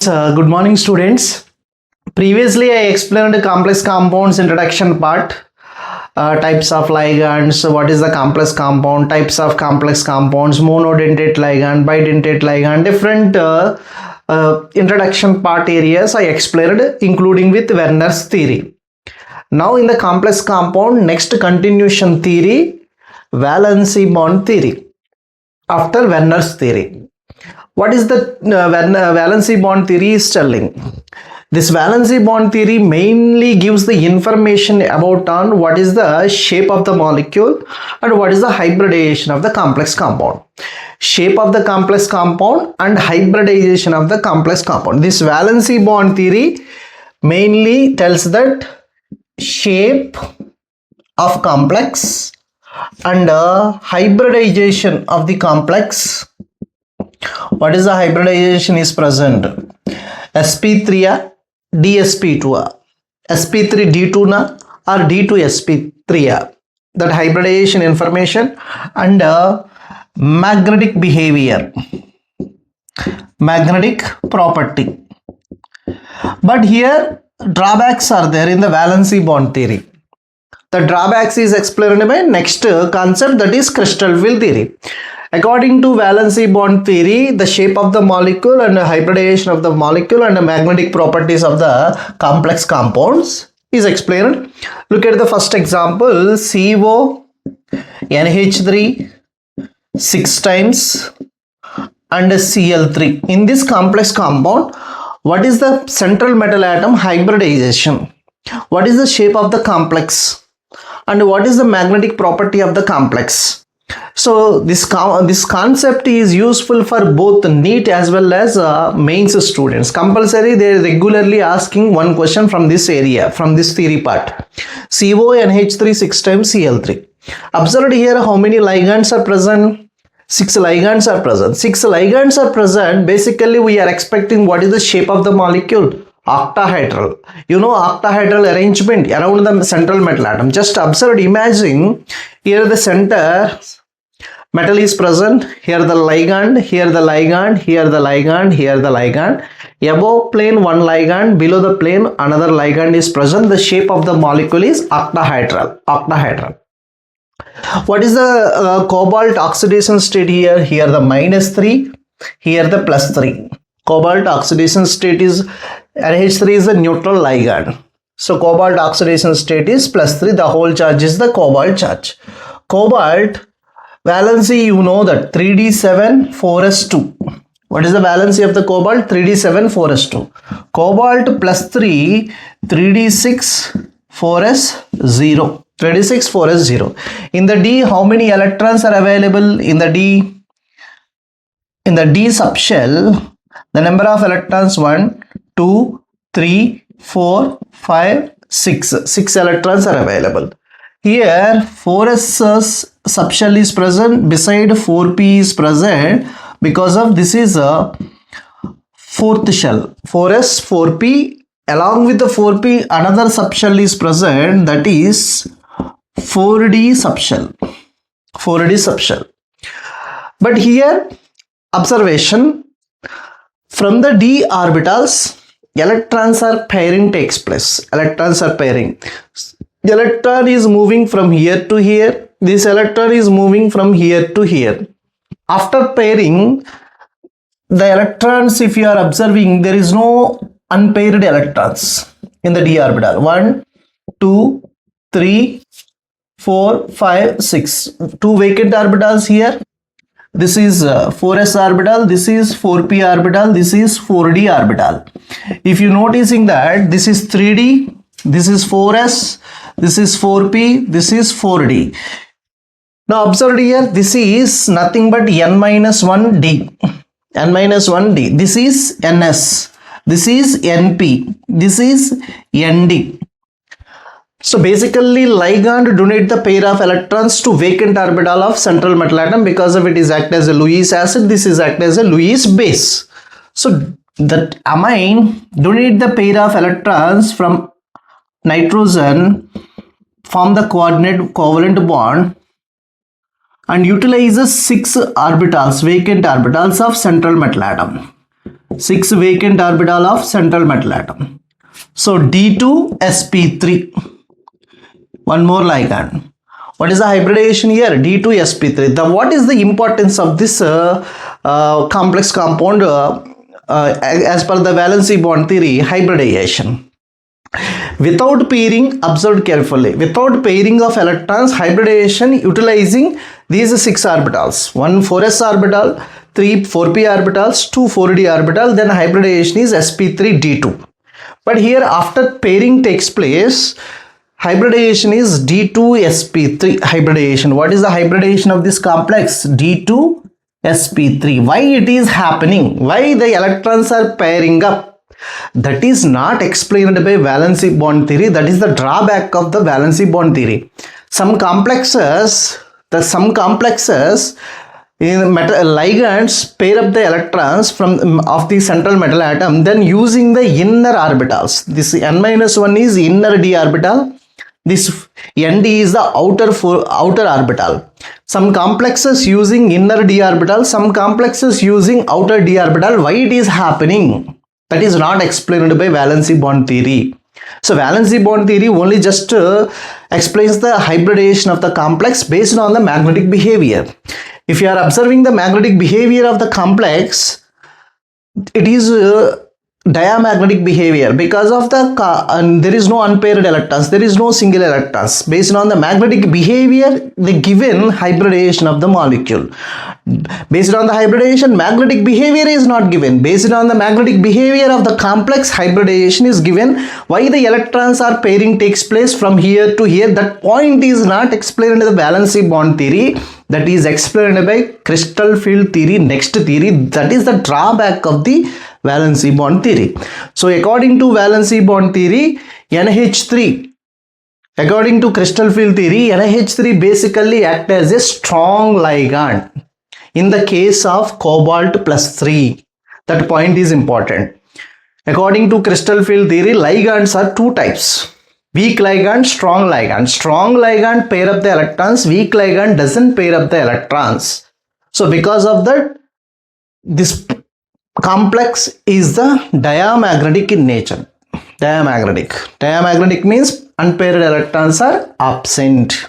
Good morning, students. Previously, I explained the complex compounds introduction part, types of ligands, what is the complex compound, types of complex compounds, monodentate ligand, bidentate ligand, different introduction part areas I explained, including with Werner's theory. Now, in the complex compound, next continuation theory, valency bond theory, after Werner's theory. What is the valency bond theory is telling? This valency bond theory mainly gives the information about on what is the shape of the molecule and what is the hybridization of the complex compound. Shape of the complex compound and hybridization of the complex compound. This valency bond theory mainly tells that shape of complex and hybridization of the complex. What is the hybridization is present? sp3 dsp2 sp3 d2 or d2 sp3, that hybridization information, and magnetic behavior, magnetic property. But here drawbacks are there in the valency bond theory. The drawbacks is explained by next concept, that is crystal field theory. According to valency bond theory, the shape of the molecule and the hybridization of the molecule and the magnetic properties of the complex compounds is explained. Look at the first example, CO, NH3, 6 times and Cl3. In this complex compound, what is the central metal atom hybridization? What is the shape of the complex? And what is the magnetic property of the complex? So this concept is useful for both NEET as well as mains students. Compulsory, they are regularly asking one question from this area, from this theory part. CO, NH3, 6 times Cl3. Observed here how many ligands are present? 6 ligands are present. 6 ligands are present. Basically, we are expecting what is the shape of the molecule? Octahedral. You know octahedral arrangement around the central metal atom. Just observe, imagine here the center metal is present, here the ligand, here the ligand, here the ligand, here the ligand. Above plane one ligand, below the plane another ligand is present. The shape of the molecule is octahedral. What is the cobalt oxidation state here? Here the -3, here the +3. Cobalt oxidation state is, NH3 is a neutral ligand. So cobalt oxidation state is +3. The whole charge is the cobalt charge. Cobalt valency, you know that 3d7 4s2. What is the valency of the cobalt? 3d7 4s2. Cobalt +3, 3d6 4s0. 3d6 4s0. In the D, how many electrons are available in the D? In the D subshell, the number of electrons 1, 2, 3, 4, 5, 6. 6 electrons are available. Here 4s subshell is present, beside 4p is present, because of this is a fourth shell. 4s, 4p, along with the 4p another subshell is present, that is 4d subshell. 4d subshell. But here observation, from the d orbitals electrons are pairing takes place. Electrons are pairing. The electron is moving from here to here. This electron is moving from here to here. After pairing, the electrons, if you are observing, there is no unpaired electrons in the d orbital. 1, 2, 3, 4, 5, 6. 2 vacant orbitals here. This is 4s orbital, this is 4p orbital, this is 4d orbital. If you noticing that this is 3d, this is 4s, this is 4p, this is 4d. Now observe here, this is nothing but n-1d. n-1d. This is ns. This is np. This is nd. So basically ligand donate the pair of electrons to vacant orbital of central metal atom, because of it is act as a Lewis acid, this is act as a Lewis base. So that amine donate the pair of electrons from nitrogen, form the coordinate covalent bond and utilizes 6 orbitals, vacant orbitals of central metal atom. 6 vacant orbital of central metal atom. So D2sp3, one more ligand. What is the hybridization here? D2sp3. What is the importance of this complex compound as per the valency bond theory? Hybridization. Without pairing, observed carefully, without pairing of electrons, hybridization utilizing these 6 orbitals, 1 4s orbital, 3 4p orbitals, 2 4d orbital, then hybridization is sp3d2. But here after pairing takes place, hybridization is D2sp3 hybridization. What is the hybridization of this complex? D2sp3. Why it is happening? Why the electrons are pairing up? That is not explained by valency bond theory. That is the drawback of the valency bond theory. Some complexes in metal ligands pair up the electrons of the central metal atom, then using the inner orbitals. This n-1 is inner d orbital. This nd is the outer orbital. Some complexes using inner d orbital, some complexes using outer d orbital. Why it is happening? That is not explained by valency bond theory. So valency bond theory only just explains the hybridization of the complex based on the magnetic behavior. If you are observing the magnetic behavior of the complex, it is diamagnetic behavior because of the there is no unpaired electrons, there is no single electrons. Based on the magnetic behavior, the given hybridization of the molecule. Based on the hybridization, magnetic behavior is not given. Based on the magnetic behavior of the complex, hybridization is given. Why the electrons are pairing takes place from here to here, that point is not explained in the valency bond theory. That is explained by crystal field theory, next theory. That is the drawback of the valency bond theory. So according to valency bond theory, NH3, according to crystal field theory, NH3 basically act as a strong ligand in the case of cobalt plus 3. That point is important. According to crystal field theory, ligands are two types: weak ligand, strong ligand. Strong ligand pair up the electrons, weak ligand doesn't pair up the electrons. So because of that, this complex is the diamagnetic in nature. Diamagnetic means unpaired electrons are absent.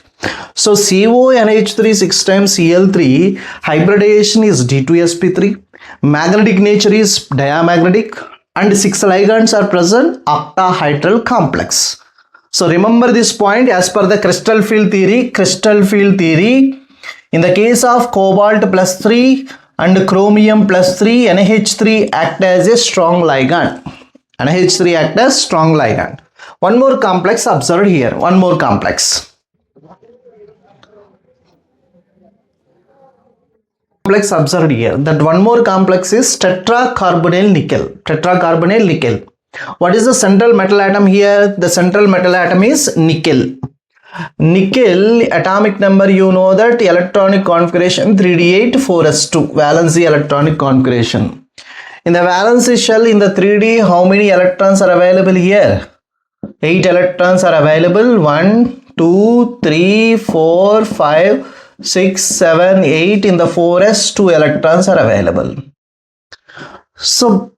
So CONH3 6 times Cl3, hybridization is D2sp3, magnetic nature is diamagnetic, and 6 ligands are present, octahedral complex. So remember this point as per the crystal field theory, in the case of cobalt plus 3 and chromium plus 3, NH3 act as a strong ligand. NH3 act as strong ligand. One more complex observed here, one more complex. Observed here, that one more complex is tetracarbonyl nickel. What is the central metal atom here? The central metal atom is nickel. Nickel atomic number, you know that, electronic configuration 3d8 4s2, valency electronic configuration. In the valency shell in the 3d, how many electrons are available here? 8 electrons are available. 1 2 3 4 5 6 7 8. In the 4s 2 electrons are available. So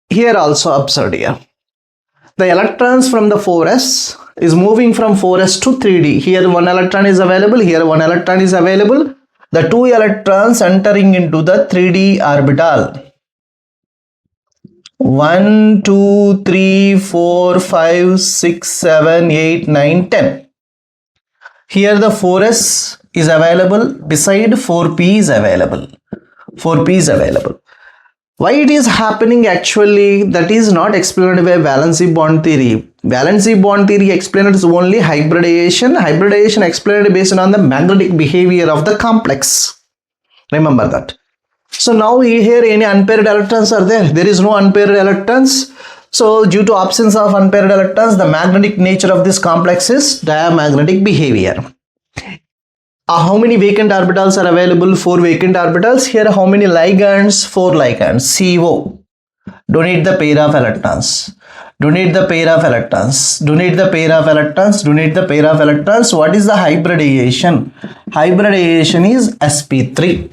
here also observed here, the electrons from the 4s is moving from 4s to 3d. Here one electron is available, here one electron is available. The 2 electrons entering into the 3d orbital. 1 2 3 4 5 6 7 8 9 10. Here the 4s is available, beside 4p is available. 4p is available. Why it is happening actually, that is not explained by valency bond theory. Valency bond theory explains only hybridization. Hybridization explained based on the magnetic behavior of the complex. Remember that. So now here any unpaired electrons are there? There is no unpaired electrons. So due to absence of unpaired electrons, the magnetic nature of this complex is diamagnetic behavior. How many vacant orbitals are available? 4 vacant orbitals. Here how many ligands? 4 ligands. CO. Donate the pair of electrons. Donate the pair of electrons. Donate the pair of electrons. Donate the pair of electrons. What is the hybridization? Hybridization is sp3.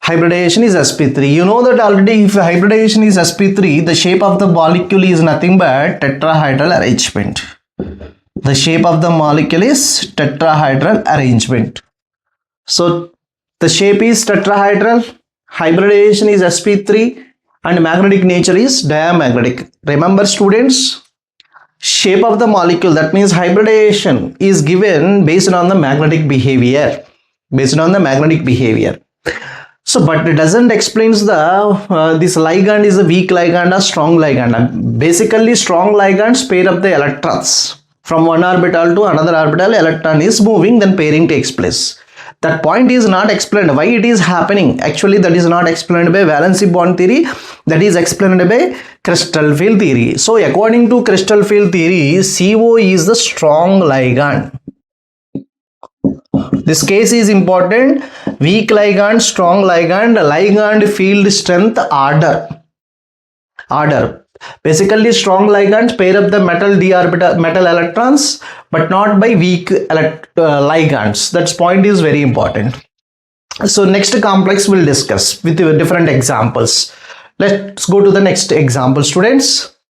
Hybridization is sp3. You know that already. If hybridization is sp3, the shape of the molecule is nothing but tetrahedral arrangement. The shape of the molecule is tetrahedral arrangement. So the shape is tetrahedral, hybridization is sp3, and magnetic nature is diamagnetic. Remember students, shape of the molecule, that means hybridization is given based on the magnetic behavior. So, but it doesn't explains the this ligand is a weak ligand or strong ligand. Basically, strong ligands pair up the electrons from one orbital to another orbital. Electron is moving, then pairing takes place. That point is not explained why it is happening. Actually, that is not explained by valency bond theory. That is explained by crystal field theory. So, according to crystal field theory, CO is the strong ligand. This case is important. Weak ligand, strong ligand, ligand field strength order. Basically, strong ligands pair up the metal electrons, but not by weak ligands. That point is very important. So next complex we'll discuss with different examples. Let's go to the next example, students.